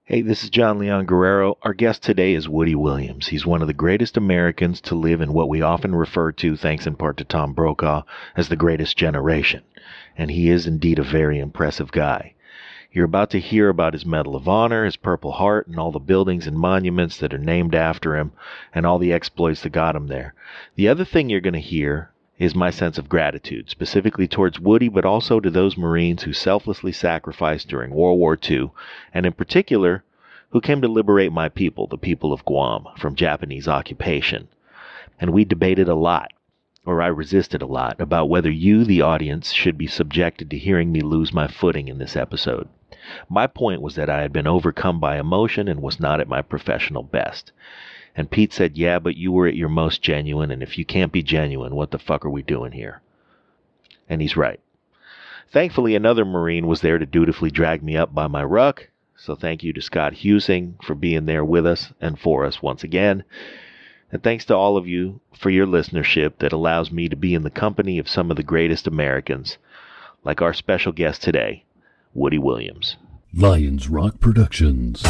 Hey, this is John Leon Guerrero. Our guest today is Woody Williams. He's one of the greatest Americans to live in what we often refer to, thanks in part to Tom Brokaw, as the greatest generation. And he is indeed a very impressive guy. You're about to hear about his Medal of Honor, his Purple Heart, and all the buildings and monuments that are named after him, and all the exploits that got him there. The other thing you're going to hear is my sense of gratitude, specifically towards Woody, but also to those Marines who selflessly sacrificed during World War II, and in particular, who came to liberate my people, the people of Guam, from Japanese occupation. And we debated a lot, or I resisted a lot, about whether you, the audience, should be subjected to hearing me lose my footing in this episode. My point was that I had been overcome by emotion and was not at my professional best. And Pete said, yeah, but you were at your most genuine, and if you can't be genuine, what the fuck are we doing here? And he's right. Thankfully, another Marine was there to dutifully drag me up by my ruck, so thank you to Scott Huesing for being there with us and for us once again. And thanks to all of you for your listenership that allows me to be in the company of some of the greatest Americans, like our special guest today, Woody Williams. Lions Rock Productions.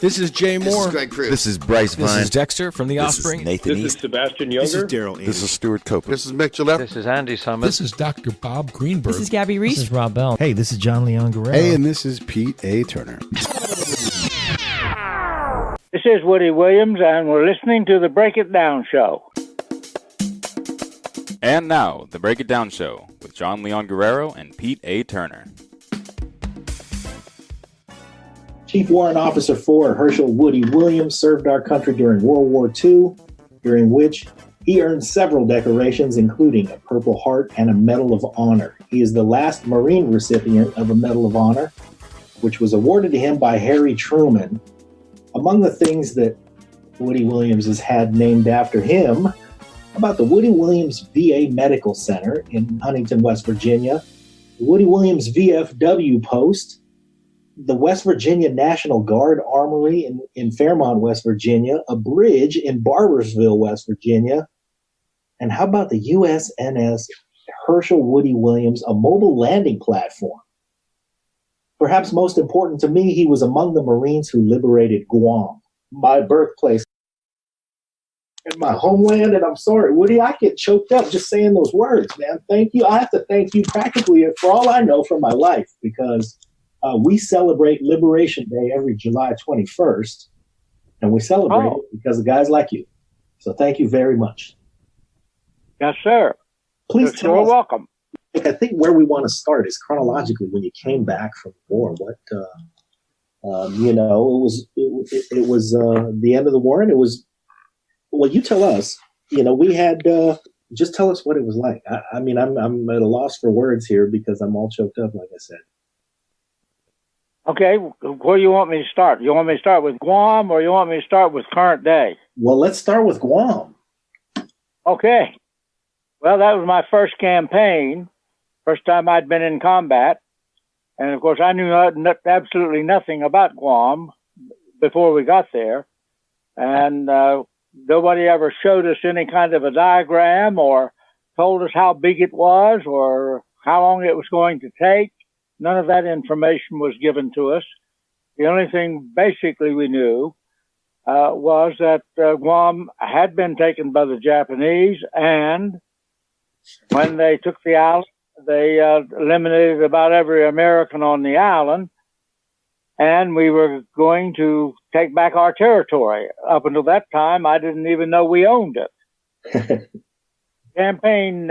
This is Jay Moore. This is Greg Cruz. This is Bryce Vine. This is Dexter from The Offspring. This is Nathan This East. is Sebastian Younger. This is Daryl Amy. This is Stuart Copeland. This is Mick Gillette. This is Andy Summers. This is Dr. Bob Greenberg. This is Gabby Reese. This is Rob Bell. Hey, this is John Leon Guerrero. Hey, and this is Pete A. Turner. This is Woody Williams, and we're listening to the Break It Down Show. And now, the Break It Down Show with John Leon Guerrero and Pete A. Turner. Chief Warrant Officer 4 Herschel Woody Williams served our country during World War II, during which he earned several decorations, including a Purple Heart and a Medal of Honor. He is the last Marine recipient of a Medal of Honor, which was awarded to him by Harry Truman. Among the things that Woody Williams has had named after him, about the Woody Williams VA Medical Center in Huntington, West Virginia, the Woody Williams VFW Post, the West Virginia National Guard Armory in Fairmont, West Virginia, a bridge in Barbersville, West Virginia, and how about the USNS Herschel Woody Williams, a mobile landing platform? Perhaps most important to me, he was among the Marines who liberated Guam, my birthplace and my homeland. And I'm sorry, Woody, I get choked up just saying those words, man. Thank you. I have to thank you practically for all I know from my life, because we celebrate Liberation Day every July 21st, and we celebrate it because of guys like you. So thank you very much. Yes, sir. Please tell You're us. welcome. I think where we want to start is chronologically when you came back from the war. What, it was the end of the war, and it was. Well, you tell us. We had. Just tell us what it was like. I'm at a loss for words here because I'm all choked up, like I said. Okay, where do you want me to start? You want me to start with Guam, or you want me to start with current day? Well, let's start with Guam. Okay. Well, that was my first campaign, first time I'd been in combat. And, of course, I knew absolutely nothing about Guam before we got there. And nobody ever showed us any kind of a diagram or told us how big it was or how long it was going to take. None of that information was given to us. The only thing basically we knew was that Guam had been taken by the Japanese, and when they took the island, they eliminated about every American on the island, and we were going to take back our territory. Up until that time, I didn't even know we owned it. Campaign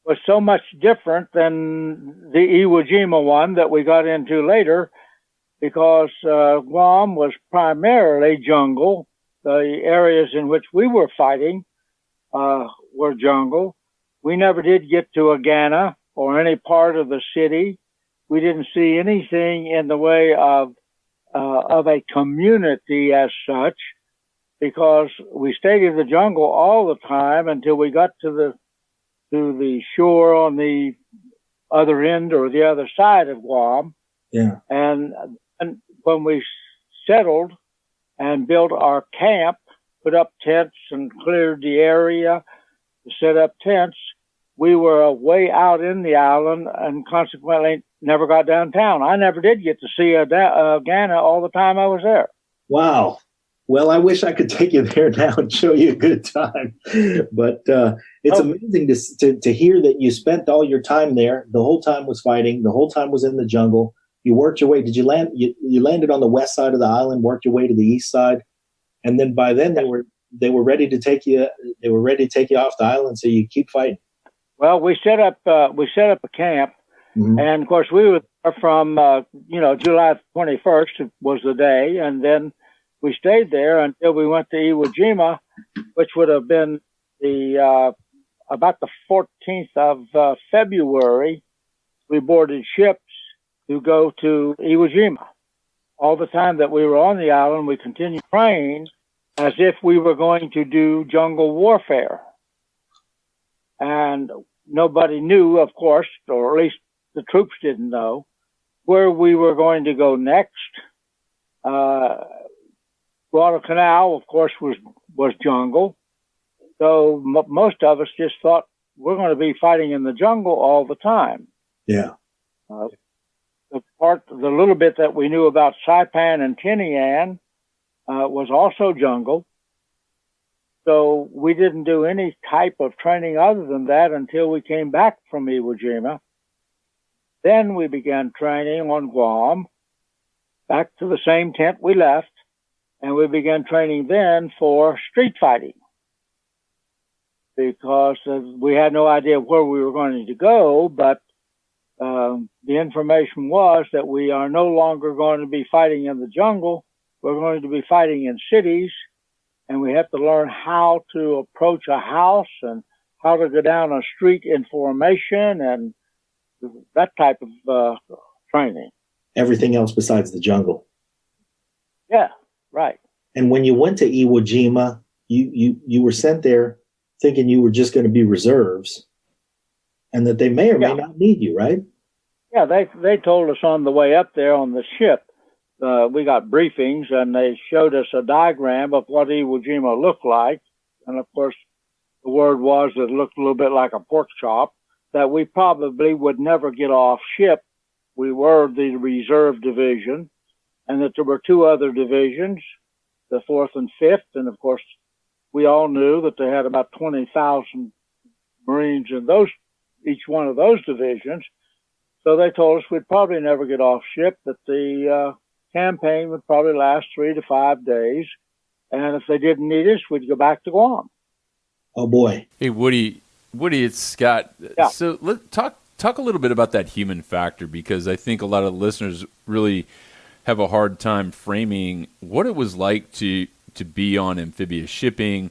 was so much different than the Iwo Jima one that we got into later, because Guam was primarily jungle. The areas in which we were fighting were jungle. We never did get to Agana or any part of the city. We didn't see anything in the way of a community as such, because we stayed in the jungle all the time until we got to the shore on the other end or the other side of Guam. Yeah. And when we settled and built our camp, put up tents and cleared the area to set up tents, we were way out in the island and consequently never got downtown. I never did get to see Ghana all the time I was there. Wow. Well, I wish I could take you there now and show you a good time. But it's amazing to hear that you spent all your time there. The whole time was fighting. The whole time was in the jungle. You worked your way. Did you land? You landed on the west side of the island, worked your way to the east side. And then by then they were ready to take you. They were ready to take you off the island, so you keep fighting. Well, we set up a camp, and of course we were there from July 21st was the day, and then we stayed there until we went to Iwo Jima, which would have been the about the 14th of February. We boarded ships to go to Iwo Jima. All the time that we were on the island, we continued praying as if we were going to do jungle warfare. And nobody knew, of course, or at least the troops didn't know, where we were going to go next. Guadalcanal, of course, was jungle. So most of us just thought we're going to be fighting in the jungle all the time. Yeah. The little bit that we knew about Saipan and Tinian was also jungle. So we didn't do any type of training other than that until we came back from Iwo Jima. Then we began training on Guam, back to the same tent we left, and we began training then for street fighting because we had no idea where we were going to go, but the information was that we are no longer going to be fighting in the jungle. We're going to be fighting in cities, and we have to learn how to approach a house and how to go down a street in formation and that type of training. Everything else besides the jungle. Yeah, right. And when you went to Iwo Jima, you were sent there thinking you were just going to be reserves and that they may or may not need you, right? Yeah, they told us on the way up there on the ship. We got briefings, and they showed us a diagram of what Iwo Jima looked like. And, of course, the word was that it looked a little bit like a pork chop, that we probably would never get off ship. We were the reserve division, and that there were two other divisions, the 4th and 5th. And, of course, we all knew that they had about 20,000 Marines in each one of those divisions. So they told us we'd probably never get off ship, that the campaign would probably last 3 to 5 days. And if they didn't need us, we'd go back to Guam. Oh, boy. Hey, Woody, it's Scott. Yeah. So let's talk a little bit about that human factor, because I think a lot of listeners really have a hard time framing what it was like to be on amphibious shipping,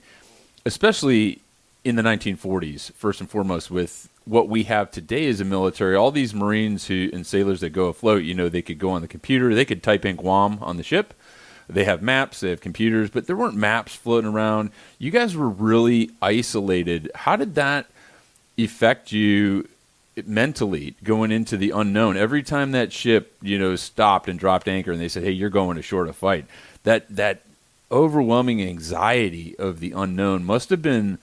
especially in the 1940s, first and foremost, with what we have today as a military. All these Marines and sailors that go afloat, they could go on the computer, they could type in Guam on the ship. They have maps, they have computers, but there weren't maps floating around. You guys were really isolated. How did that affect you mentally going into the unknown? Every time that ship, stopped and dropped anchor and they said, hey, you're going ashore to fight, that overwhelming anxiety of the unknown must have been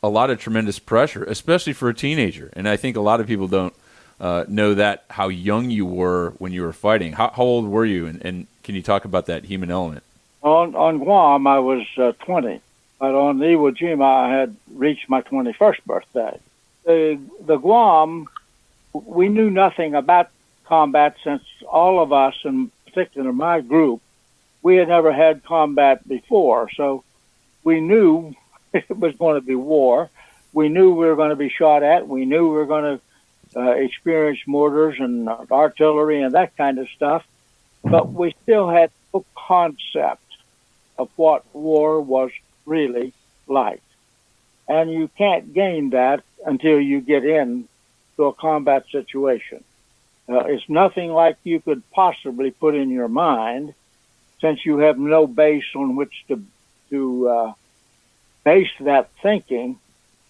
a lot of tremendous pressure, especially for a teenager. And I think a lot of people don't know that, how young you were when you were fighting. How old were you? And can you talk about that human element? On Guam, I was 20. But on Iwo Jima, I had reached my 21st birthday. The Guam, we knew nothing about combat since all of us, in particular my group, we had never had combat before. So we knew it was going to be war. We knew we were going to be shot at. We knew we were going to experience mortars and artillery and that kind of stuff. But we still had no concept of what war was really like. And you can't gain that until you get into a combat situation. It's nothing like you could possibly put in your mind, since you have no base on which to base that thinking.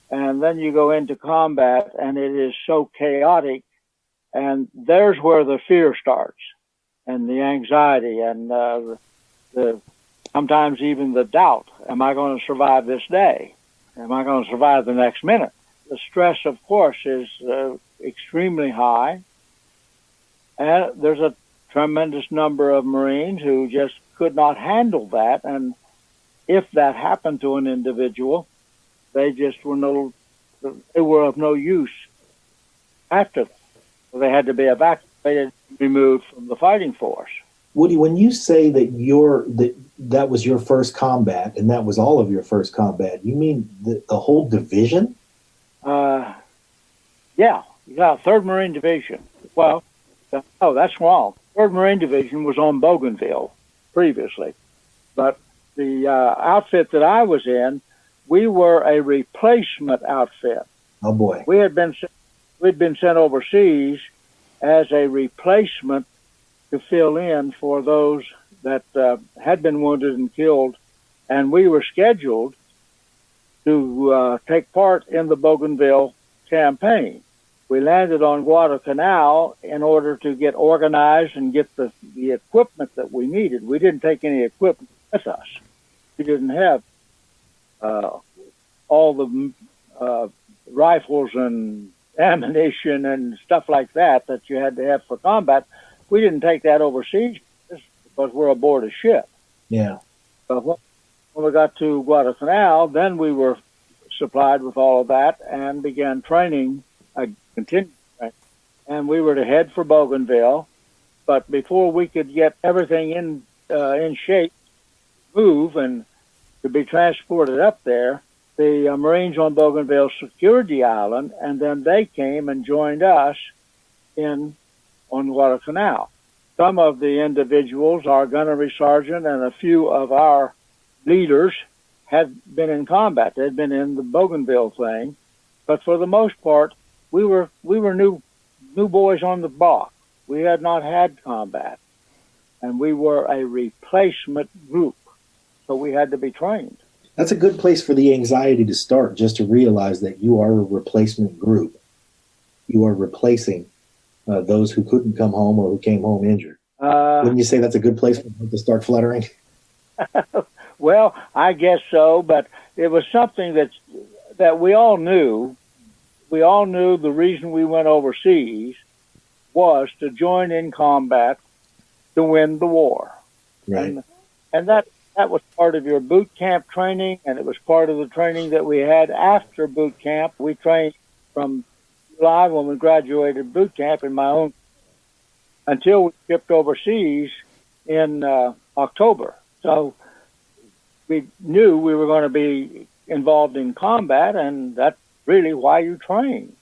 And then you go into combat, and it is so chaotic. And there's where the fear starts, and the anxiety, and the sometimes even the doubt. Am I going to survive this day? Am I going to survive the next minute? the stress, of course, is extremely high. And there's a tremendous number of Marines who just could not handle that. And if that happened to an individual, they just they were of no use after that. So they had to be evacuated, removed from the fighting force. Woody, when you say that that was your first combat and that was all of your first combat, you mean the whole division? Yeah, 3rd Marine Division. Well, no, that's wrong. 3rd Marine Division was on Bougainville previously. But the outfit that I was in, we were a replacement outfit. Oh, boy. We'd been sent overseas as a replacement to fill in for those that had been wounded and killed. And we were scheduled to take part in the Bougainville campaign. We landed on Guadalcanal in order to get organized and get the equipment that we needed. We didn't take any equipment with us. We didn't have all the rifles and ammunition and stuff like that you had to have for combat. We didn't take that overseas because we're aboard a ship. Yeah. But when we got to Guadalcanal, then we were supplied with all of that and began training, continued training. And we were to head for Bougainville. But before we could get everything in shape, move, and to be transported up there, the Marines on Bougainville secured the island, and then they came and joined us on Guadalcanal. Some of the individuals, our gunnery sergeant and a few of our leaders, had been in combat. They'd been in the Bougainville thing, but for the most part, we were new boys on the block. We had not had combat, and we were a replacement group, so we had to be trained. That's a good place for the anxiety to start, just to realize that you are a replacement group. You are replacing those who couldn't come home or who came home injured. Wouldn't you say that's a good place for them to start fluttering? Well, I guess so, but it was something that we all knew. We all knew the reason we went overseas was to join in combat to win the war. Right. And that was part of your boot camp training, and it was part of the training that we had after boot camp. We trained from July when we graduated boot camp in my own until we shipped overseas in October. So we knew we were going to be involved in combat, and that's really why you train,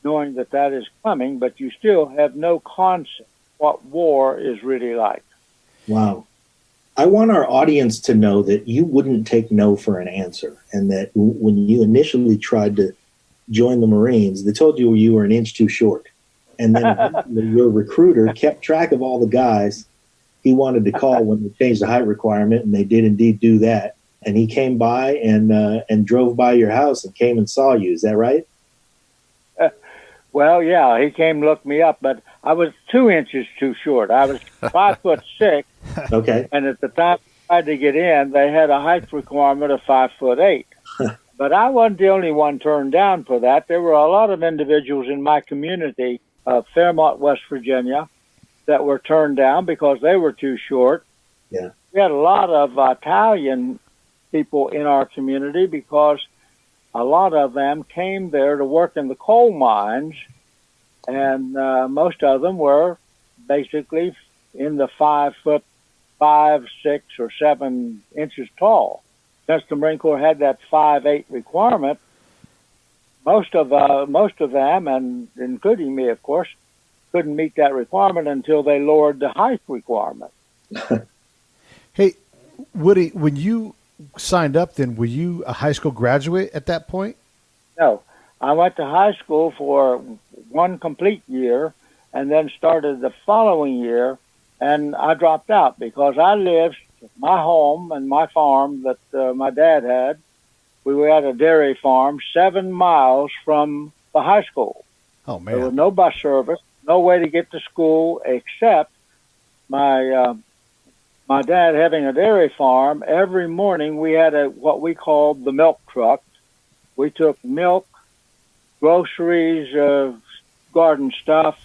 knowing that is coming, but you still have no concept what war is really like. Wow. I want our audience to know that you wouldn't take no for an answer, and that when you initially tried to join the Marines, they told you were an inch too short. And then your recruiter kept track of all the guys he wanted to call when they changed the height requirement, and they did indeed do that. And he came by and drove by your house and came and saw you. Is that right? Well, yeah, he came and looked me up, but I was 2 inches too short. I was 5'6". Okay. And at the time I tried to get in, they had a height requirement of 5'8". But I wasn't the only one turned down for that. There were a lot of individuals in my community of Fairmont, West Virginia, that were turned down because they were too short. Yeah. We had a lot of Italian people in our community because a lot of them came there to work in the coal mines, and most of them were basically in the 5'5", 6 or 7 inches tall. Since the Marine Corps had that 5'8" requirement, most of them, and including me, of course, couldn't meet that requirement until they lowered the height requirement. Hey, Woody, when you signed up, then were you a high school graduate at that point? No, I went to high school for 1 complete year, and then started the following year, and I dropped out because I lived my home and my farm that my dad had. We were at a dairy farm 7 miles from the high school. Oh, man. There was no bus service, no way to get to school except my dad having a dairy farm. Every morning we had what we called the milk truck. We took milk groceries, garden stuff,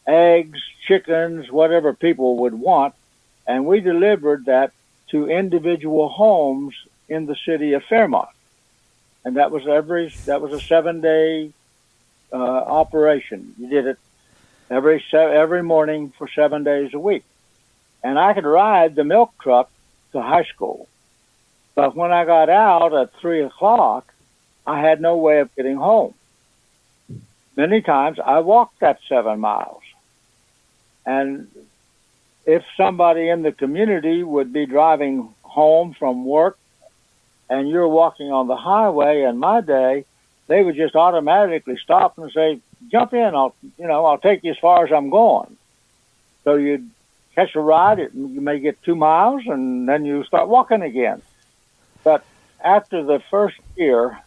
eggs, chickens, whatever people would want, and we delivered that to individual homes in the city of Fairmont. And that was a 7-day operation. You did it every morning for 7 days a week. And I could ride the milk truck to high school. But when I got out at 3 o'clock, I had no way of getting home. Many times I walked that 7 miles. And if somebody in the community would be driving home from work and you're walking on the highway in my day, they would just automatically stop and say, jump in, I'll take you as far as I'm going. So you'd catch a ride, you may get 2 miles, and then you start walking again. But after the first year,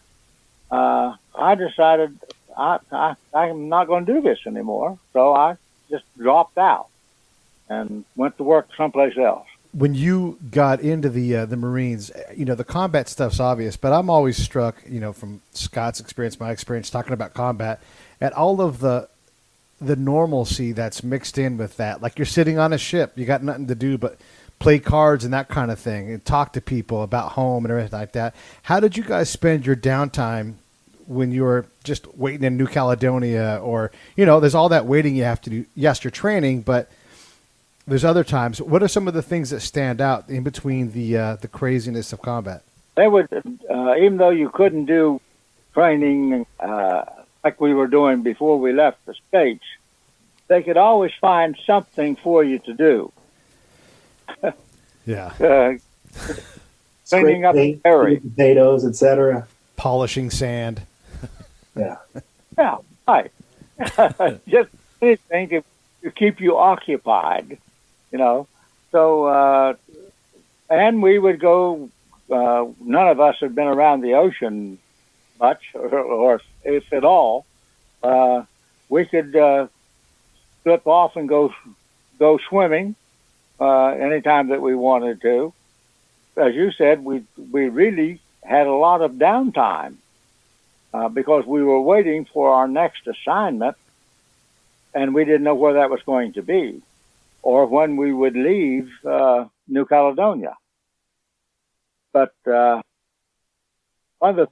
I decided I'm not going to do this anymore. So I just dropped out and went to work someplace else. When you got into the Marines, the combat stuff's obvious, but I'm always struck, from Scott's experience, my experience talking about combat, at all of the normalcy that's mixed in with that. Like you're sitting on a ship, you got nothing to do but play cards and that kind of thing, and talk to people about home and everything like that. How did you guys spend your downtime when you were just waiting in New Caledonia, or there's all that waiting you have to do? Yes, you're training, but there's other times. What are some of the things that stand out in between the craziness of combat? They would, even though you couldn't do training like we were doing before we left the States, they could always find something for you to do. Yeah. Cleaning up the area, potatoes, etc. Polishing sand. Yeah. Yeah, right. Just anything to keep you occupied, So, and we would go, none of us had been around the ocean much, or if at all. We could slip off and go swimming anytime that we wanted to. As you said, we really had a lot of downtime because we were waiting for our next assignment, and we didn't know where that was going to be or when we would leave New Caledonia. But one of the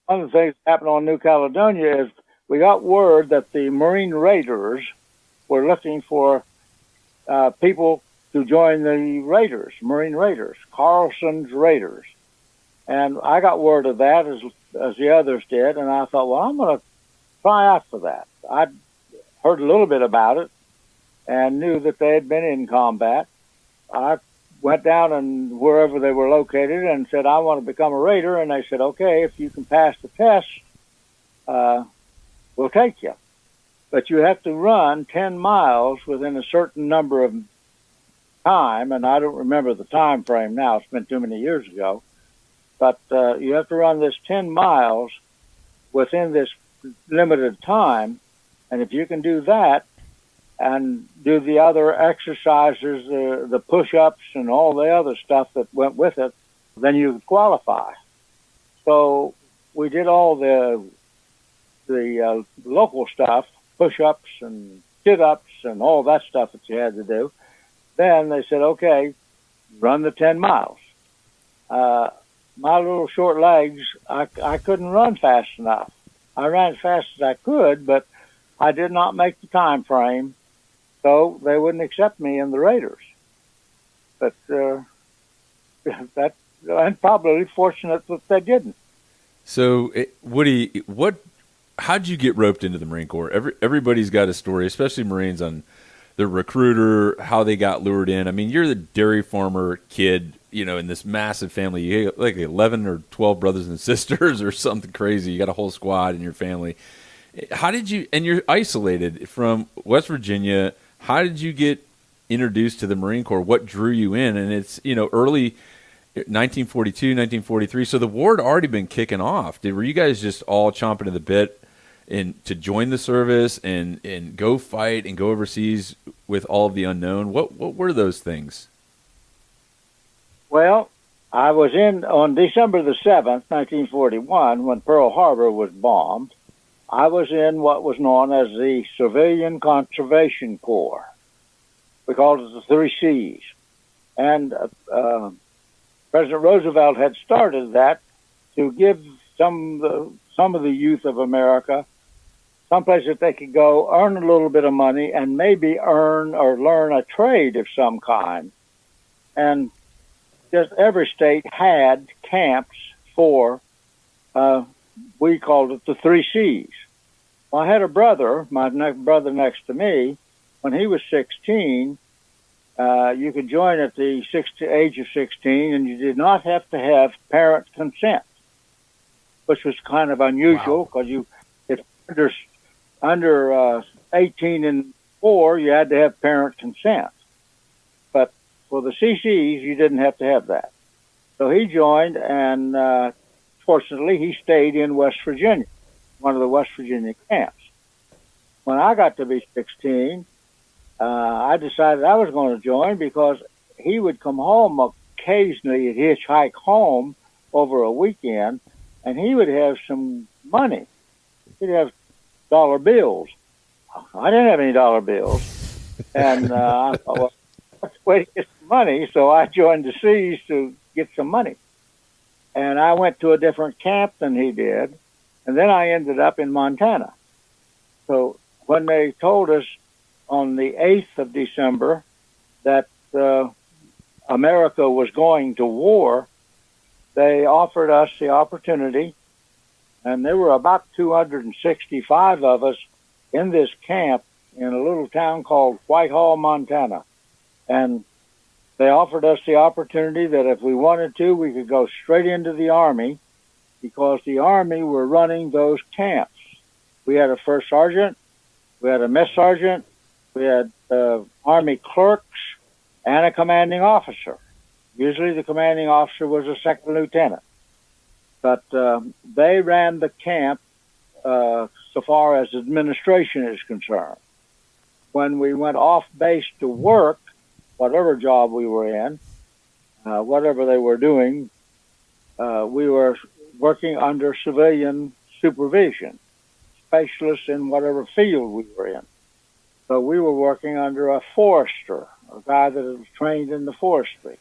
things that happened on New Caledonia is we got word that the Marine Raiders were looking for people to join the Raiders, Marine Raiders, Carlson's Raiders. And I got word of that as the others did, and I thought, well, I'm going to try out for that. I'd heard a little bit about it and knew that they had been in combat. I went down and wherever they were located and said, I want to become a Raider. And they said, okay, if you can pass the test, we'll take you. But you have to run 10 miles within a certain number of time, and I don't remember the time frame now. It's been too many years ago. But you have to run this 10 miles within this limited time, and if you can do that and do the other exercises, the push-ups and all the other stuff that went with it, then you qualify. So we did all the local stuff, push-ups and sit-ups and all that stuff that you had to do. Then they said, okay, run the 10 miles. My little short legs, I couldn't run fast enough. I ran as fast as I could, but I did not make the time frame, so they wouldn't accept me in the Raiders. But I'm probably fortunate that they didn't. So, Woody, how'd you get roped into the Marine Corps? Everybody's got a story, especially Marines, on the recruiter, how they got lured in. I mean, you're the dairy farmer kid, in this massive family. You have like 11 or 12 brothers and sisters or something crazy. You got a whole squad in your family. How did you, and you're isolated from West Virginia, how did you get introduced to the Marine Corps? What drew you in? And it's, early 1942, 1943. So the war had already been kicking off. Were you guys just all chomping at the bit to join the service and go fight and go overseas with all of the unknown? What were those things? Well, I was in on December the 7th, 1941, when Pearl Harbor was bombed, I was in what was known as the Civilian Conservation Corps. We called it the 3 C's. And President Roosevelt had started that to give some of the youth of America someplace that they could go earn a little bit of money and maybe earn or learn a trade of some kind. And just every state had camps for, we called it the 3 C's. Well, I had a brother, my brother next to me, when he was 16, you could join at the age of 16, and you did not have to have parent consent, which was kind of unusual because if under 18 and 4, you had to have parent consent. But for the CCs, you didn't have to have that. So he joined, and fortunately, he stayed in West Virginia, one of the West Virginia camps. When I got to be 16, I decided I was going to join because he would come home occasionally, he'd hitchhike home over a weekend, and he would have some money. He'd have dollar bills. I didn't have any dollar bills. And I thought, well, let's wait to get some money. So I joined the C's to get some money. And I went to a different camp than he did. And then I ended up in Montana. So when they told us on the 8th of December that America was going to war, they offered us the opportunity, and there were about 265 of us in this camp in a little town called Whitehall, Montana. And they offered us the opportunity that if we wanted to, we could go straight into the Army because the Army were running those camps. We had a first sergeant, we had a mess sergeant, we had Army clerks, and a commanding officer. Usually the commanding officer was a second lieutenant. But they ran the camp so far as administration is concerned. When we went off base to work, whatever job we were in, whatever they were doing, we were working under civilian supervision, specialists in whatever field we were in. So we were working under a forester, a guy that was trained in the forestry.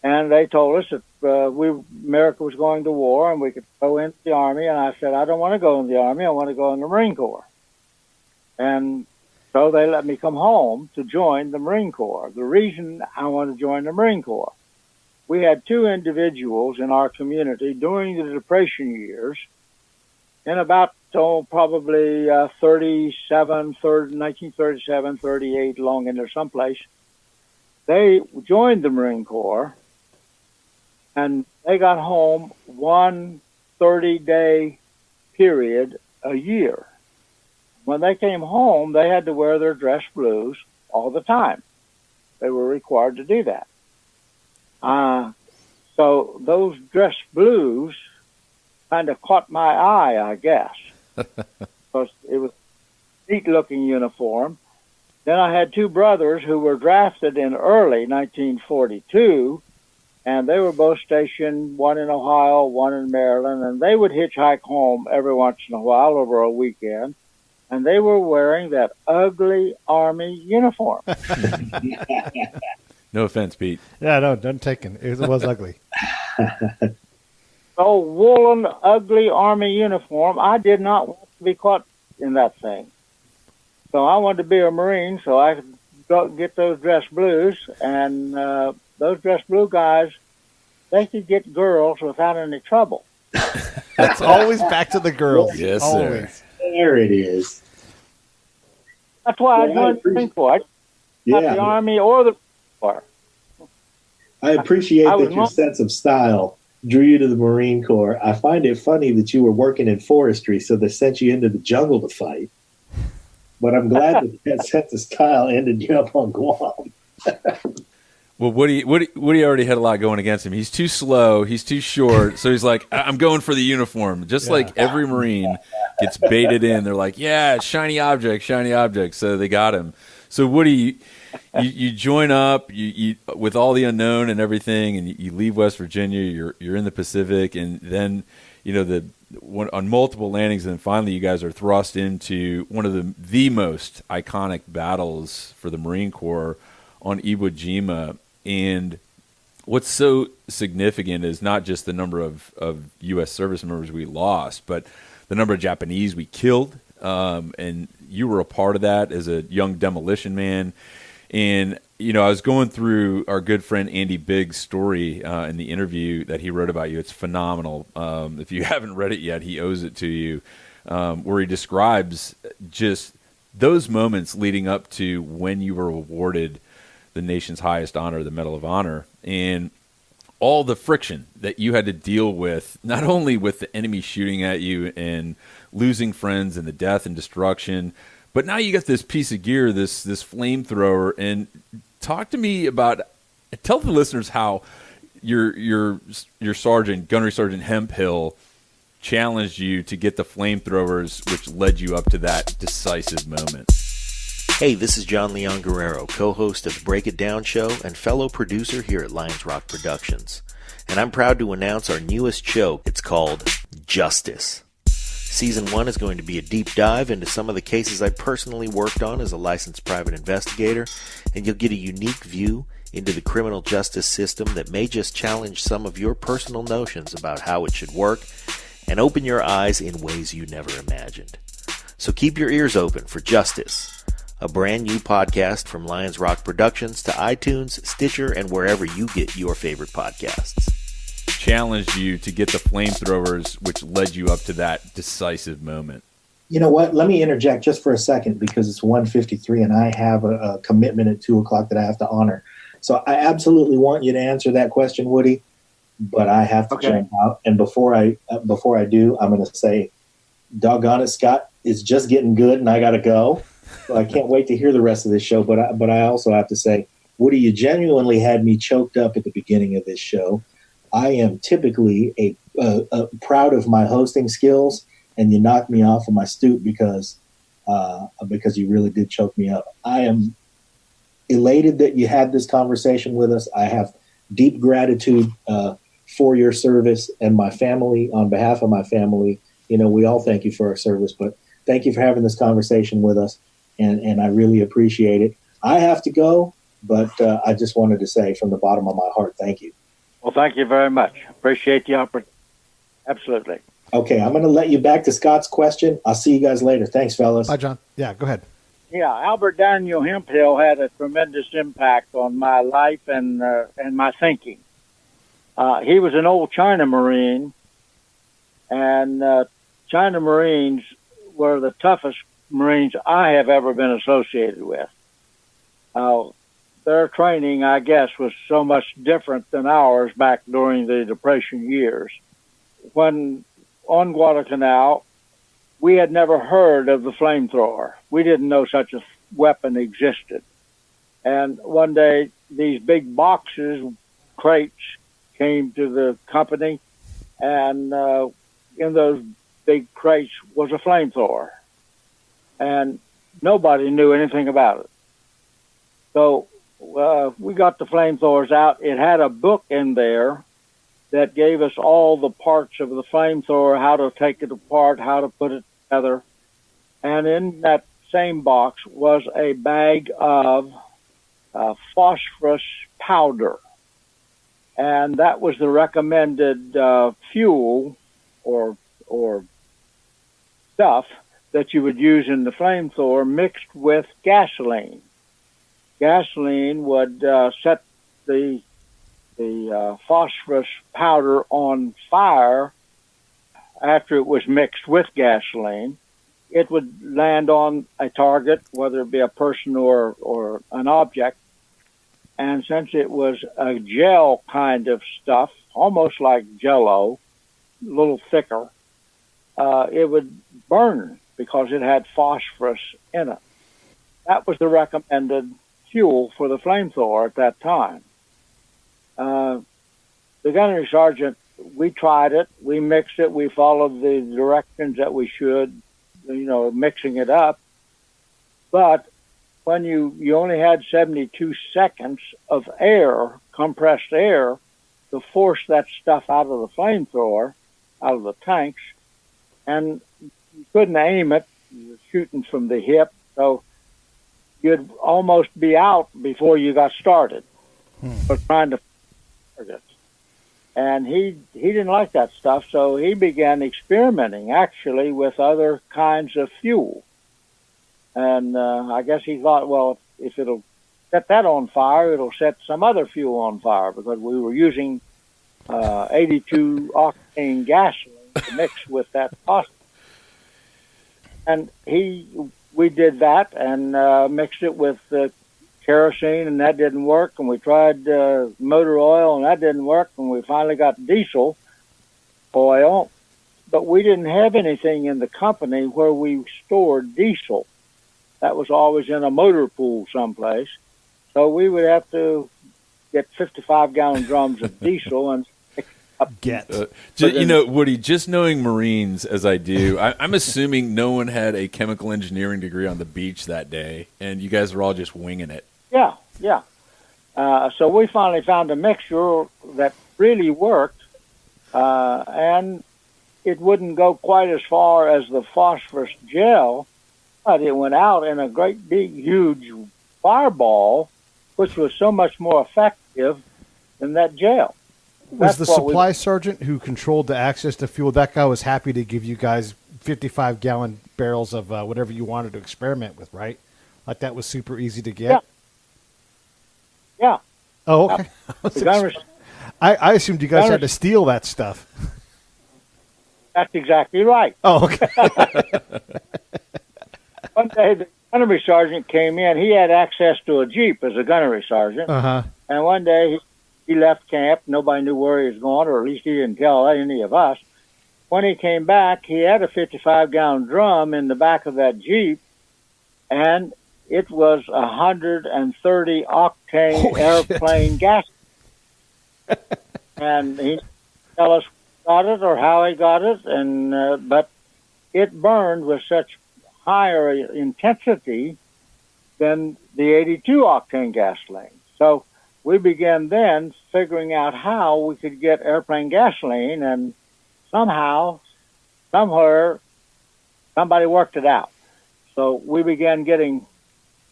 And they told us that America was going to war and we could go into the Army. And I said, I don't want to go in the Army. I want to go in the Marine Corps. And so they let me come home to join the Marine Corps. The reason I wanted to join the Marine Corps, we had 2 individuals in our community during the Depression years in about, probably 1937, 38, along in there someplace. They joined the Marine Corps, and they got home one 30-day period a year. When they came home, they had to wear their dress blues all the time. They were required to do that. So those dress blues kind of caught my eye, I guess, because it was a neat-looking uniform. Then I had 2 brothers who were drafted in early 1942, and they were both stationed, one in Ohio, one in Maryland, and they would hitchhike home every once in a while over a weekend, and they were wearing that ugly Army uniform. No offense, Pete. Yeah, no, don't take it. It was ugly. So woolen, ugly Army uniform, I did not want to be caught in that thing. So I wanted to be a Marine so I could go get those dress blues, and those dress blue guys, they could get girls without any trouble. That's always back to the girls. Yes, always. sir. There it is. That's why I joined the Marine Corps. Not the Army or the Corps. I appreciate that your sense of style drew you to the Marine Corps. I find it funny that you were working in forestry, so they sent you into the jungle to fight. But I'm glad that sense of style ended you up on Guam. Well, Woody already had a lot going against him. He's too slow. He's too short. So he's like, I'm going for the uniform. Just like every Marine gets baited in. They're like, yeah, shiny object, shiny object. So they got him. So Woody, you join up you with all the unknown and everything, and you leave West Virginia. You're in the Pacific, and then the on multiple landings, and then finally you guys are thrust into one of the most iconic battles for the Marine Corps on Iwo Jima. And what's so significant is not just the number of U.S. service members we lost, but the number of Japanese we killed. And you were a part of that as a young demolition man. And, I was going through our good friend Andy Bigg's story in the interview that he wrote about you. It's phenomenal. If you haven't read it yet, he owes it to you, where he describes just those moments leading up to when you were awarded the nation's highest honor, the Medal of Honor, and all the friction that you had to deal with, not only with the enemy shooting at you and losing friends and the death and destruction, but now you got this piece of gear, this flamethrower. And talk to me about, tell the listeners how your sergeant, Gunnery Sergeant Hemphill, challenged you to get the flamethrowers, which led you up to that decisive moment. Hey, this is John Leon Guerrero, co-host of the Break It Down show and fellow producer here at Lions Rock Productions. And I'm proud to announce our newest show. It's called Justice. Season 1 is going to be a deep dive into some of the cases I personally worked on as a licensed private investigator, and you'll get a unique view into the criminal justice system that may just challenge some of your personal notions about how it should work and open your eyes in ways you never imagined. So keep your ears open for Justice, a brand new podcast from Lions Rock Productions to iTunes, Stitcher, and wherever you get your favorite podcasts. Challenged you to get the flamethrowers, which led you up to that decisive moment. You know what? Let me interject just for a second because it's 1:53 and I have a commitment at 2:00 that I have to honor. So I absolutely want you to answer that question, Woody, but I have to jump out. And before I do, I'm going to say, doggone it, Scott, it's just getting good and I got to go. So I can't wait to hear the rest of this show. But I also have to say, Woody, you genuinely had me choked up at the beginning of this show. I am typically a proud of my hosting skills, and you knocked me off of my stoop because you really did choke me up. I am elated that you had this conversation with us. I have deep gratitude for your service and my family. On behalf of my family, we all thank you for our service, but thank you for having this conversation with us, and I really appreciate it. I have to go, but I just wanted to say from the bottom of my heart, thank you. Well, thank you very much. Appreciate the opportunity. Absolutely. Okay, I'm going to let you back to Scott's question. I'll see you guys later. Thanks, fellas. Bye, John. Yeah, go ahead. Yeah, Albert Daniel Hemphill had a tremendous impact on my life and my thinking. He was an old China Marine, and China Marines were the toughest Marines I have ever been associated with. Their training, I guess, was so much different than ours back during the Depression years. When on Guadalcanal, we had never heard of the flamethrower. We didn't know such a weapon existed. And one day, these big boxes, crates, came to the company, and in those big crates was a flamethrower. And nobody knew anything about it. So we got the flamethrowers out. It had a book in there that gave us all the parts of the flamethrower, how to take it apart, how to put it together. And in that same box was a bag of phosphorus powder. And that was the recommended fuel or stuff that you would use in the flamethrower mixed with gasoline. Gasoline would set the phosphorus powder on fire after it was mixed with gasoline. It would land on a target, whether it be a person or an object. And since it was a gel kind of stuff, almost like Jell-O, a little thicker, it would burn because it had phosphorus in it. That was the recommended fuel for the flamethrower at that time. The gunnery sergeant, we tried it, we mixed it, we followed the directions that we should, mixing it up. But when you only had 72 seconds of air, compressed air, to force that stuff out of the flamethrower, out of the tanks, and you couldn't aim it. You were shooting from the hip, so you'd almost be out before you got started. For trying to target. And he didn't like that stuff, so he began experimenting actually with other kinds of fuel. And I guess he thought, well, if it'll set that on fire, it'll set some other fuel on fire, because we were using 82 octane gasoline to mix with that phosphorus. And we did that and mixed it with kerosene, and that didn't work. And we tried motor oil, and that didn't work. And we finally got diesel oil, but we didn't have anything in the company where we stored diesel. That was always in a motor pool someplace. So we would have to get 55-gallon drums of diesel and Woody, just knowing Marines as I do, I'm assuming no one had a chemical engineering degree on the beach that day, and you guys were all just winging it. Yeah. So we finally found a mixture that really worked, and it wouldn't go quite as far as the phosphorus gel, but it went out in a great big, huge fireball, which was so much more effective than that gel. Was the supply sergeant who controlled the access to fuel, that guy was happy to give you guys 55-gallon barrels of whatever you wanted to experiment with, right? Like that was super easy to get? Yeah. Oh, okay. I assumed you guys had to steal that stuff. That's exactly right. Oh, okay. One day, the gunnery sergeant came in. He had access to a Jeep as a gunnery sergeant. Uh-huh. And one day, he left camp. Nobody knew where he was going, or at least he didn't tell any of us. When he came back, he had a 55-gallon drum in the back of that Jeep, and it was 130 octane airplane gas. And he didn't tell us who got it or how he got it, and but it burned with such higher intensity than the 82 octane gasoline. So we began then figuring out how we could get airplane gasoline, and somehow, somewhere, somebody worked it out. So we began getting,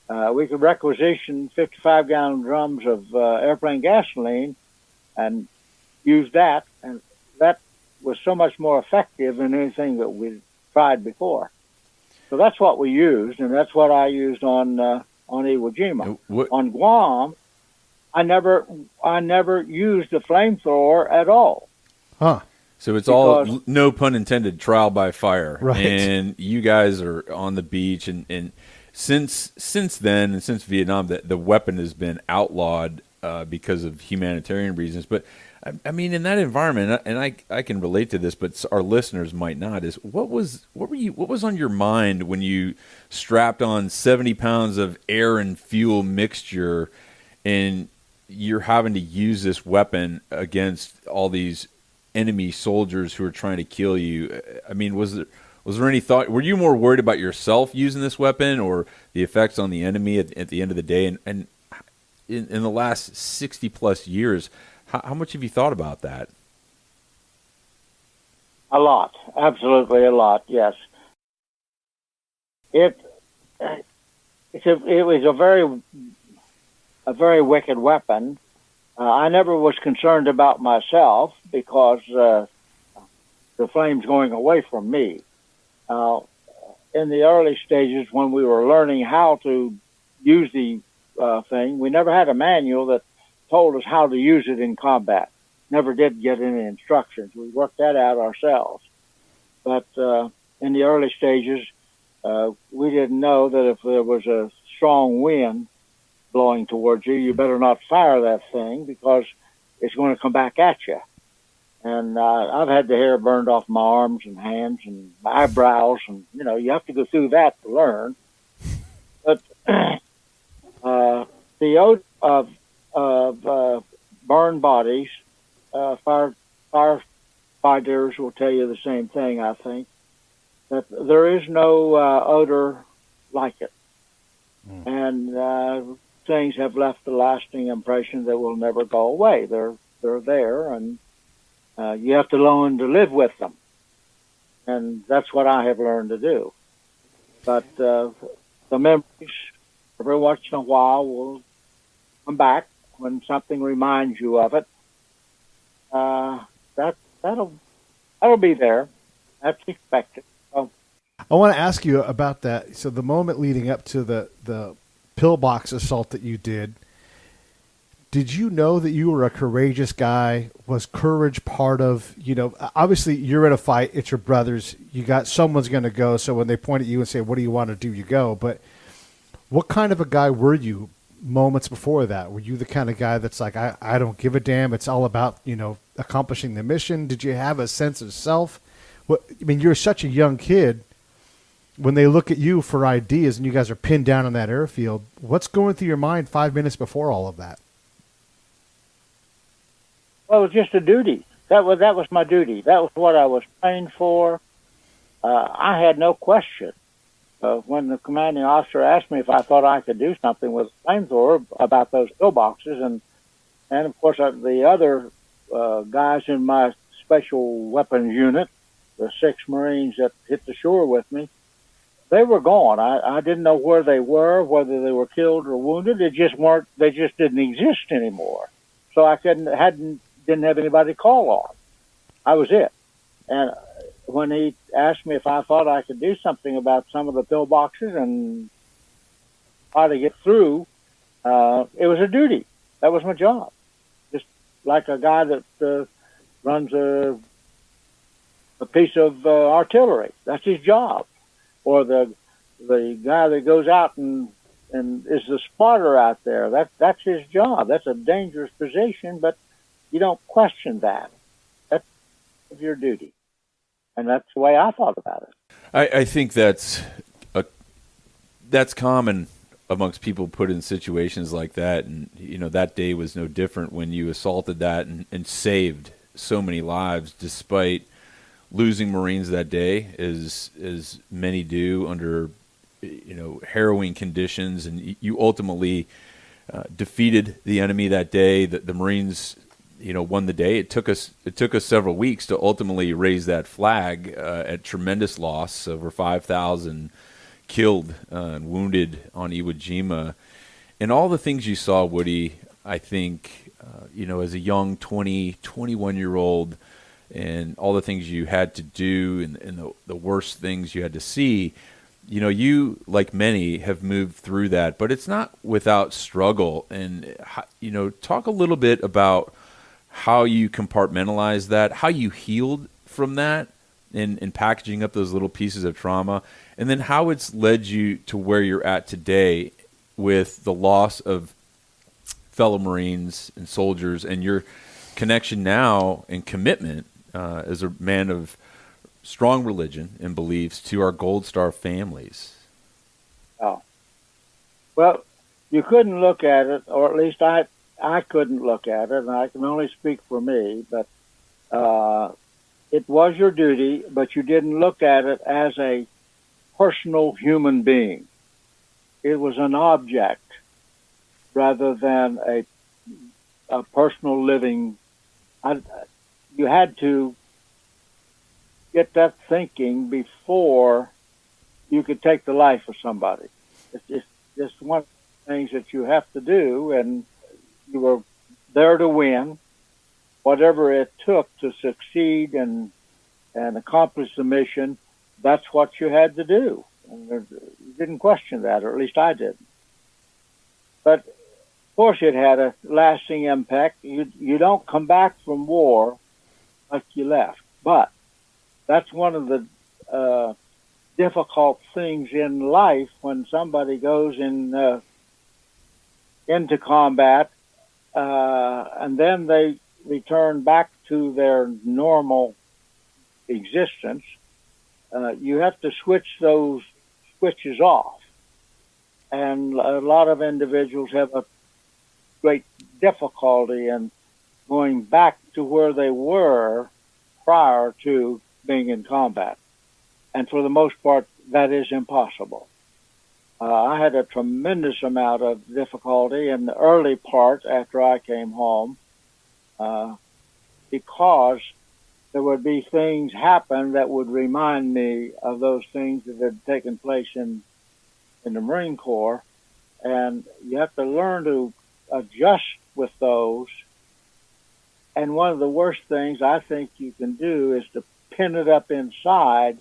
we could requisition 55-gallon drums of airplane gasoline and use that, and that was so much more effective than anything that we'd tried before. So that's what we used, and that's what I used on Iwo Jima. On Guam, I never used the flamethrower at all. Huh. So it's all, no pun intended, trial by fire. Right. And you guys are on the beach, and since then, and since Vietnam, the weapon has been outlawed because of humanitarian reasons. But I mean, in that environment, and I can relate to this, but our listeners might not. Is what was on your mind when you strapped on 70 pounds of air and fuel mixture, and you're having to use this weapon against all these enemy soldiers who are trying to kill you? I mean, was there any thought? Were you more worried about yourself using this weapon or the effects on the enemy at the end of the day? And in the last 60 plus years, how much have you thought about that? A lot, absolutely a lot. Yes, it was a very wicked weapon. I never was concerned about myself because the flame's going away from me. In the early stages, when we were learning how to use the thing, we never had a manual that told us how to use it in combat. Never did get any instructions. We worked that out ourselves. But in the early stages, we didn't know that if there was a strong wind blowing towards you, you better not fire that thing because it's going to come back at you. And I've had the hair burned off my arms and hands and my eyebrows, and you have to go through that to learn. But the odor of burned bodies, firefighters will tell you the same thing. I think that there is no odor like it, and things have left a lasting impression that will never go away. They're there, and you have to learn to live with them. And that's what I have learned to do. But the memories, every once in a while, will come back when something reminds you of it. That'll be there. That's expected. So, I want to ask you about that. So the moment leading up to the pillbox assault that you did you know that you were a courageous guy? Was courage part of, obviously you're in a fight, it's your brothers, someone's going to go, so when they point at you and say, what do you want to do, you go. But what kind of a guy were you moments before that? Were you the kind of guy that's like, I don't give a damn, it's all about, accomplishing the mission? Did you have a sense of self? You're such a young kid. When they look at you for ideas and you guys are pinned down on that airfield, what's going through your mind 5 minutes before all of that? well, it was just a duty. That was my duty. That was what I was trained for. I had no question. When the commanding officer asked me if I thought I could do something with a flamethrower about those pillboxes, and of course the other guys in my special weapons unit, the 6 Marines that hit the shore with me, they were gone. I didn't know where they were, whether they were killed or wounded. They just didn't exist anymore. So I didn't have anybody to call on. I was it. And when he asked me if I thought I could do something about some of the pillboxes and how to get through, it was a duty. That was my job. Just like a guy that runs a piece of artillery. That's his job. Or the guy that goes out and is the spotter out there. That's his job. That's a dangerous position, but you don't question that. That's your duty. And that's the way I thought about it. I think that's common amongst people put in situations like that. And, that day was no different when you assaulted that and saved so many lives despite losing Marines that day, as many do under, harrowing conditions. And you ultimately defeated the enemy that day. The Marines won the day. It took us several weeks to ultimately raise that flag at tremendous loss, over 5,000 killed and wounded on Iwo Jima. And all the things you saw, Woody, I think, as a young 20, 21-year-old, and all the things you had to do and the worst things you had to see, you, like many, have moved through that. But it's not without struggle. And, talk a little bit about how you compartmentalized that, how you healed from that in packaging up those little pieces of trauma, and then how it's led you to where you're at today with the loss of fellow Marines and soldiers and your connection now and commitment as a man of strong religion and beliefs to our Gold Star families. Oh. Well, you couldn't look at it, or at least I couldn't look at it, and I can only speak for me, but it was your duty, but you didn't look at it as a personal human being. It was an object rather than a personal living. You had to get that thinking before you could take the life of somebody. It's just one of the things that you have to do, and you were there to win, whatever it took to succeed and accomplish the mission. That's what you had to do. And you didn't question that, or at least I didn't. But of course, it had a lasting impact. You don't come back from war like you left. But that's one of the difficult things in life when somebody goes into combat. And then they return back to their normal existence. You have to switch those switches off. And a lot of individuals have a great difficulty in going back to where they were prior to being in combat. And for the most part, that is impossible. I had a tremendous amount of difficulty in the early part after I came home because there would be things happen that would remind me of those things that had taken place in the Marine Corps. And you have to learn to adjust with those. And one of the worst things I think you can do is to pin it up inside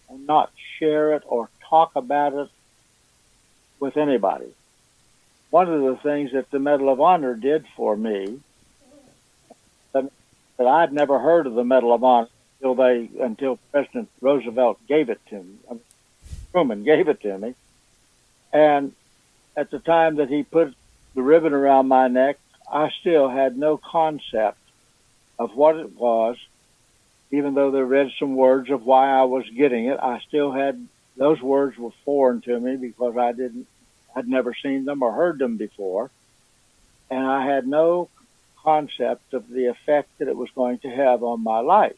and not share it or talk about it with anybody. One of the things that the Medal of Honor did for me, that I'd never heard of the Medal of Honor until President Roosevelt gave it to me. Truman gave it to me. And at the time that he put the ribbon around my neck, I still had no concept of what it was. Even though they read some words of why I was getting it, I still had, those words were foreign to me because I'd never seen them or heard them before. And I had no concept of the effect that it was going to have on my life.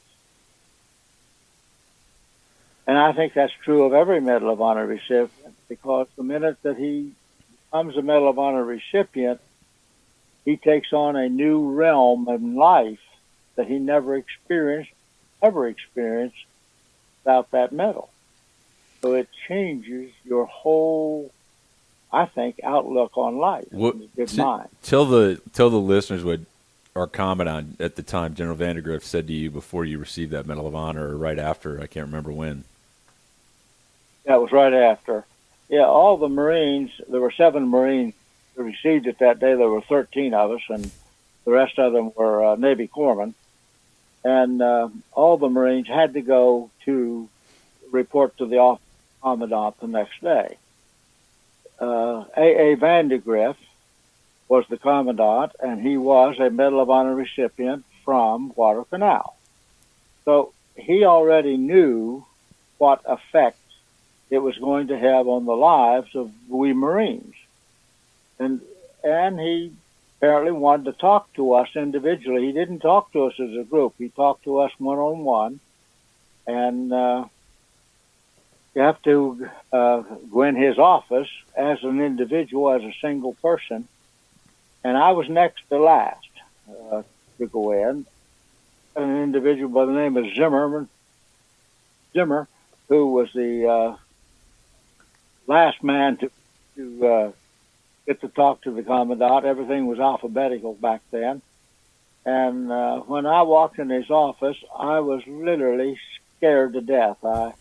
And I think that's true of every Medal of Honor recipient, because the minute that he becomes a Medal of Honor recipient, he takes on a new realm in life that he never experienced without that medal. So it changes your whole, I think, outlook on life. Tell the listeners what our commandant at the time, General Vandegrift, said to you before you received that Medal of Honor, or right after. I can't remember when. That was right after. Yeah, all the Marines, there were 7 Marines who received it that day. There were 13 of us, and the rest of them were Navy corpsmen. And all the Marines had to go to report to the officer commandant the next day. A. Vandegrift was the commandant, and he was a Medal of Honor recipient from Guadalcanal. So he already knew what effect it was going to have on the lives of we Marines. And he apparently wanted to talk to us individually. He didn't talk to us as a group. He talked to us one-on-one. And you have to go in his office as an individual, as a single person. And I was next to last to go in. An individual by the name of Zimmer, who was the last man to get to talk to the commandant. Everything was alphabetical back then. And when I walked in his office, I was literally scared to death. I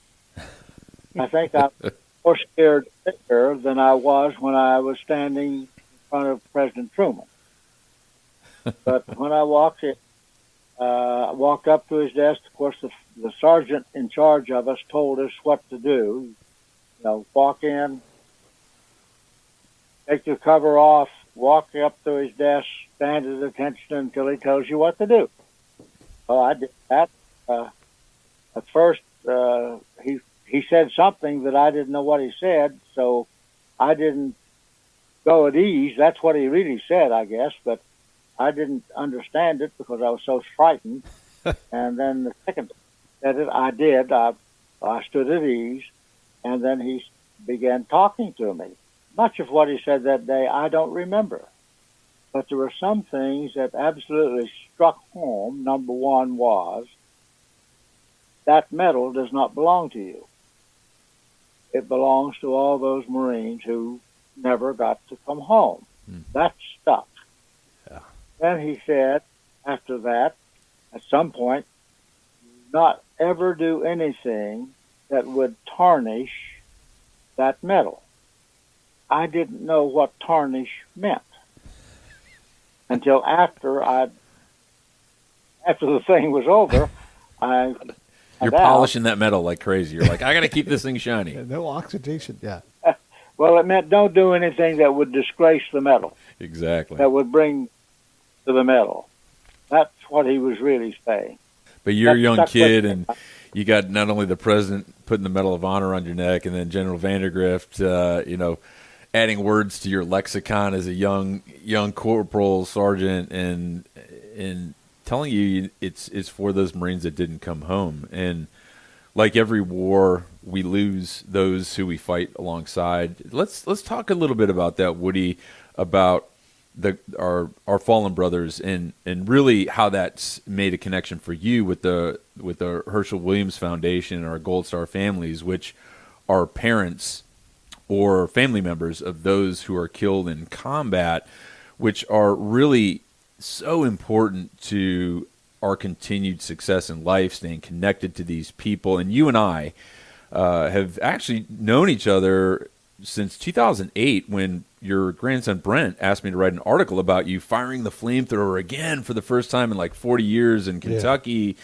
think I was more scared there than I was when I was standing in front of President Truman. But when I walked in, walked up to his desk, of course, the sergeant in charge of us told us what to do. You know, walk in, take your cover off, walk up to his desk, stand at attention until he tells you what to do. Well, I did that. At first, he said something that I didn't know what he said, so I didn't go at ease. That's what he really said, I guess, but I didn't understand it because I was so frightened. And then the second time that I did, I stood at ease, and then he began talking to me. Much of what he said that day I don't remember. But there were some things that absolutely struck home. Number one was, that medal does not belong to you. It belongs to all those Marines who never got to come home. That stuck. Yeah. Then he said, after that, at some point, not ever do anything that would tarnish that medal. I didn't know what tarnish meant until after the thing was over. You're polishing that metal like crazy. You're like, I got to keep this thing shiny. Yeah, no oxidation. Yeah. Well, it meant don't do anything that would disgrace the medal. Exactly. That would bring to the medal. That's what he was really saying. But you're a young kid, and you got not only the president putting the Medal of Honor on your neck, and then General Vandegrift, adding words to your lexicon as a young corporal, sergeant, and telling you it's for those Marines that didn't come home. And like every war, we lose those who we fight alongside. Let's talk a little bit about that, Woody, about our fallen brothers, and really how that's made a connection for you with the Herschel Williams Foundation and our Gold Star families, which are parents or family members of those who are killed in combat, which are really so important to our continued success in life, staying connected to these people. And you and I have actually known each other since 2008, when your grandson Brent asked me to write an article about you firing the flamethrower again for the first time in like 40 years in Kentucky.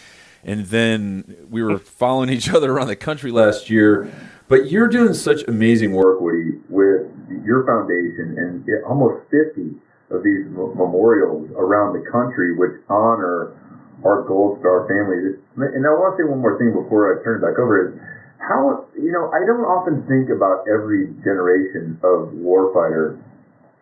Yeah. And then we were following each other around the country last year. But you're doing such amazing work, Woody, with your foundation, and almost 50 of these memorials around the country which honor our Gold Star families. And I want to say one more thing before I turn it back over is, how, I don't often think about every generation of warfighter,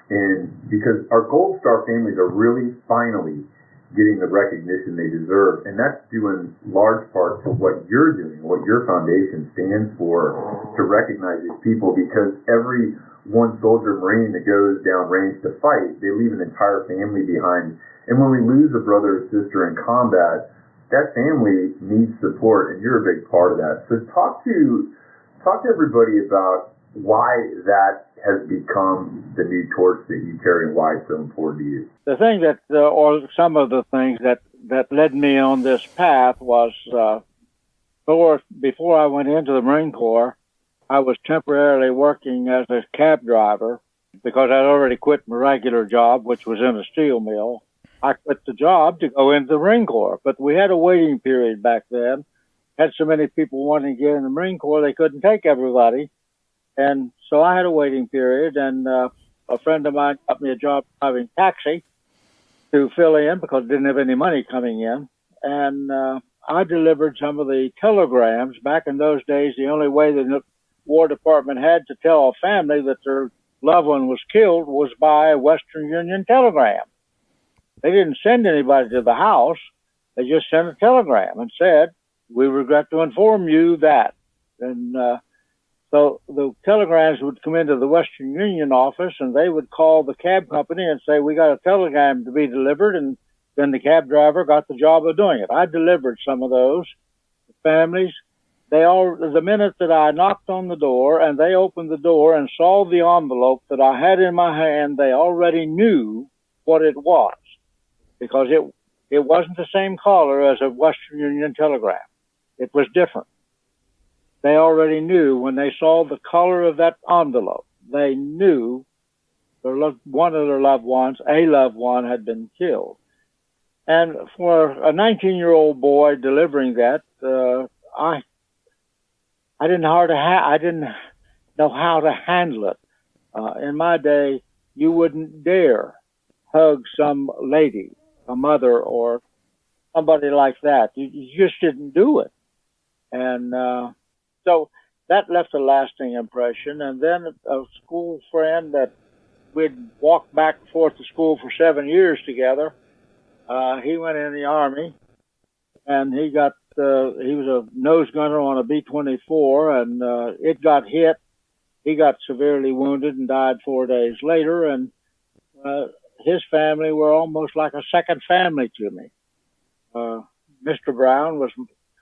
and because our Gold Star families are really finally getting the recognition they deserve, and that's due in large part to what you're doing, what your foundation stands for, to recognize these people, because every one soldier Marine that goes down range to fight, they leave an entire family behind. And when we lose a brother or sister in combat, that family needs support, and you're a big part of that. So talk to everybody about why that has become the new torch that you carry and why it's so important to you. The thing that, or some of the things that led me on this path was, before I went into the Marine Corps, I was temporarily working as a cab driver because I'd already quit my regular job, which was in a steel mill. I quit the job to go into the Marine Corps, but we had a waiting period back then. Had so many people wanting to get in the Marine Corps, they couldn't take everybody. And so I had a waiting period, and a friend of mine got me a job driving taxi to fill in because I didn't have any money coming in. And I delivered some of the telegrams. Back in those days, the only way the War Department had to tell a family that their loved one was killed was by a Western Union telegram. They didn't send anybody to the house. They just sent a telegram and said, "We regret to inform you that." And so the telegrams would come into the Western Union office, and they would call the cab company and say, "We got a telegram to be delivered," and then the cab driver got the job of doing it. I delivered some of those. The families, the minute that I knocked on the door and they opened the door and saw the envelope that I had in my hand, they already knew what it was, because it wasn't the same color as a Western Union telegram. It was different. They already knew when they saw the color of that envelope. They knew one of their loved ones, a loved one, had been killed. And for a 19-year-old boy delivering that, I didn't know how to handle it. In my day, you wouldn't dare hug some lady, a mother, or somebody like that. You just didn't do it. And so that left a lasting impression. And then a school friend that we'd walked back and forth to school for 7 years together, he went in the Army, and he was a nose gunner on a B-24, and it got hit. He got severely wounded and died 4 days later, and his family were almost like a second family to me. Mr. Brown was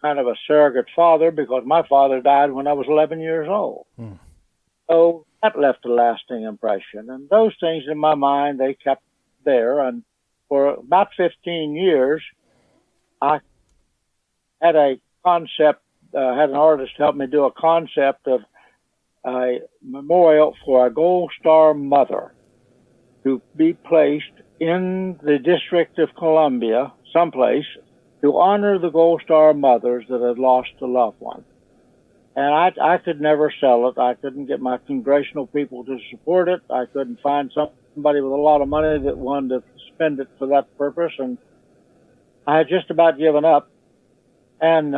kind of a surrogate father because my father died when I was 11 years old. So that left a lasting impression. And those things in my mind, they kept there. And for about 15 years, I had a concept, had an artist help me do a concept of a memorial for a Gold Star mother to be placed in the District of Columbia, someplace, to honor the Gold Star mothers that had lost a loved one. And I could never sell it. I couldn't get my congressional people to support it. I couldn't find somebody with a lot of money that wanted to spend it for that purpose. And I had just about given up. And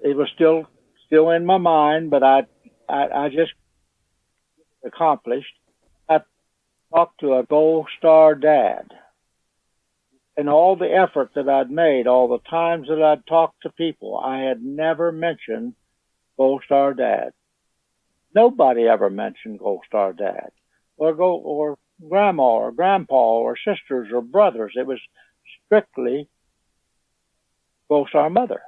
it was still in my mind, but I just accomplished. I talked to a Gold Star dad. And all the effort that I'd made, all the times that I'd talked to people, I had never mentioned Gold Star Dad. Nobody ever mentioned Gold Star Dad. or grandma or grandpa or sisters or brothers. It was strictly Gold Star mother.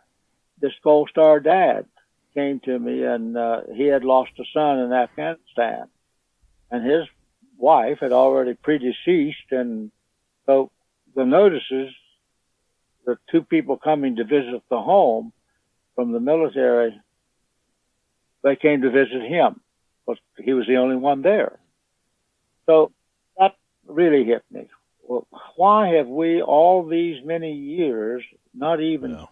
This Gold Star dad came to me, and he had lost a son in Afghanistan, and his wife had already predeceased, and so the notices, the two people coming to visit the home from the military, they came to visit him, but he was the only one there. So that really hit me. Well, why have we all these many years not even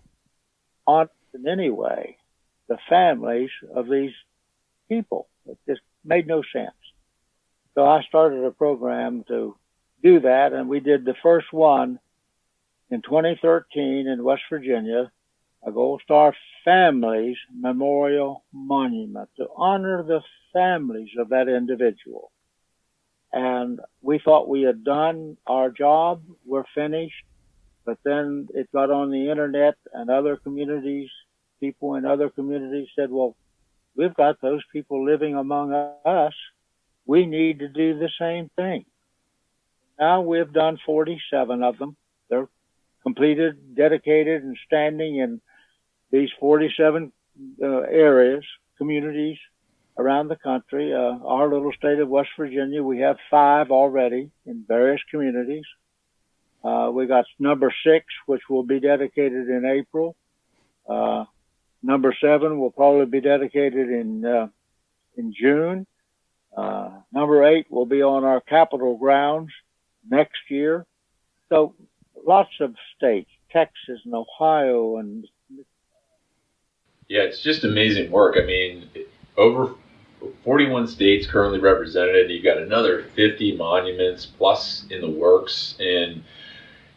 honored in any way the families of these people? It just made no sense. So I started a program to do that, and we did the first one in 2013 in West Virginia, a Gold Star Families Memorial Monument to honor the families of that individual. And we thought we had done our job, we're finished, but then it got on the internet, and other communities, people in other communities said, well, we've got those people living among us. We need to do the same thing. Now we've done 47 of them. They're completed, dedicated, and standing in these 47 areas, communities around the country. Our little state of West Virginia, we have 5 already in various communities. We got number 6, which will be dedicated in April. Number 7 will probably be dedicated in June. Number 8 will be on our Capitol grounds next year. So lots of states, Texas and Ohio, and yeah, it's just amazing work. I mean, over 41 states currently represented. You've got another 50 monuments plus in the works, and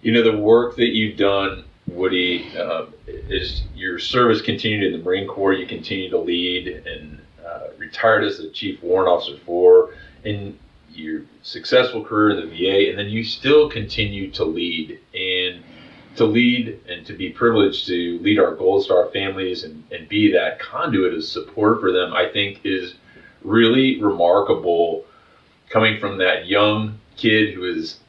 you know the work that you've done, Woody, is your service continued in the Marine Corps. You continue to lead and retired as the Chief Warrant Officer 4, in your successful career in the VA, and then you still continue to lead and to be privileged to lead our Gold Star families and be that conduit of support for them, I think is really remarkable, coming from that young kid who is,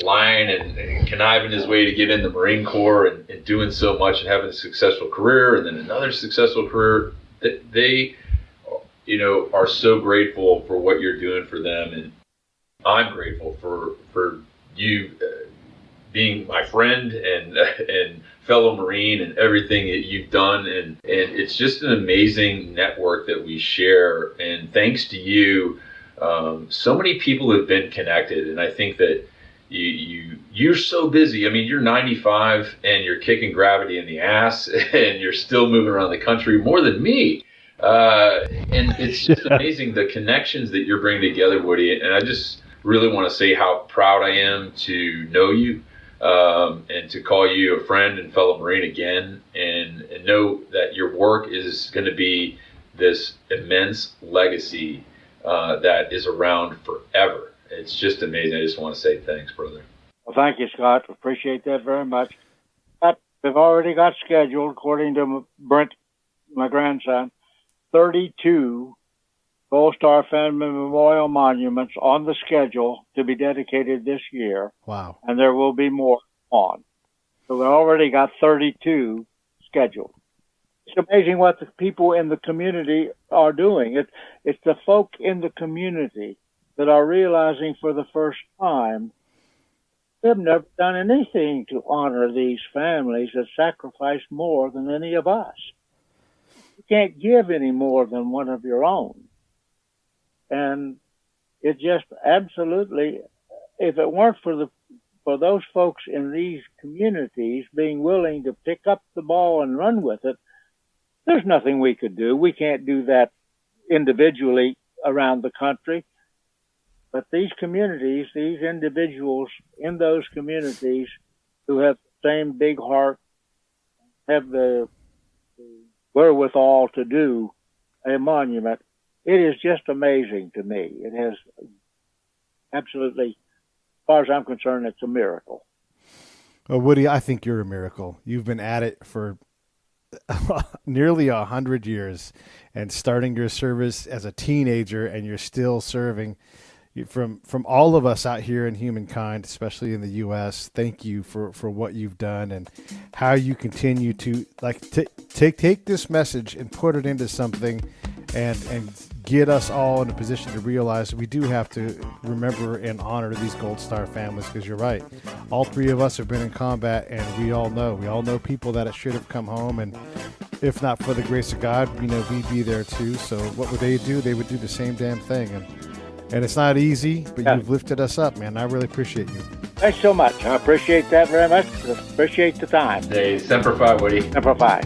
lying and conniving his way to get in the Marine Corps and doing so much and having a successful career and then another successful career. That they, are so grateful for what you're doing for them, and I'm grateful for you being my friend and fellow Marine and everything that you've done, and it's just an amazing network that we share. And thanks to you, so many people have been connected, and I think that you're so busy. I mean, you're 95 and you're kicking gravity in the ass, and you're still moving around the country more than me. And it's just amazing the connections that you're bringing together, Woody. And I just really want to say how proud I am to know you, and to call you a friend and fellow Marine again, and know that your work is going to be this immense legacy that is around forever. It's just amazing. I just want to say thanks, brother. Well, thank you, Scott. Appreciate that very much. We've already got scheduled, according to Brent, my grandson, 32 Gold Star Family Memorial Monuments on the schedule to be dedicated this year. Wow. And there will be more on. So we already got 32 scheduled. It's amazing what the people in the community are doing. It's the folk in the community that are realizing for the first time they've never done anything to honor these families that sacrificed more than any of us. You can't give any more than one of your own. And it just absolutely, if it weren't for those folks in these communities being willing to pick up the ball and run with it, there's nothing we could do. We can't do that individually around the country. But these communities, these individuals in those communities who have the same big heart, have the wherewithal to do a monument, it is just amazing to me. It has absolutely, as far as I'm concerned, it's a miracle. Well, Woody, I think you're a miracle. You've been at it for nearly 100 years, and starting your service as a teenager, and you're still serving. from all of us out here in humankind, especially in the U.S., thank you for what you've done and how you continue to take this message and put it into something and get us all in a position to realize we do have to remember and honor these Gold Star families, because you're right. All three of us have been in combat, and we all know people that should have come home, and if not for the grace of God, we'd be there too. So what would they do? They would do the same damn thing. And it's not easy, but you've lifted us up, man. I really appreciate you. Thanks so much. I appreciate that very much. Appreciate the time. Hey, Semper Fi, Woody. Semper Fi.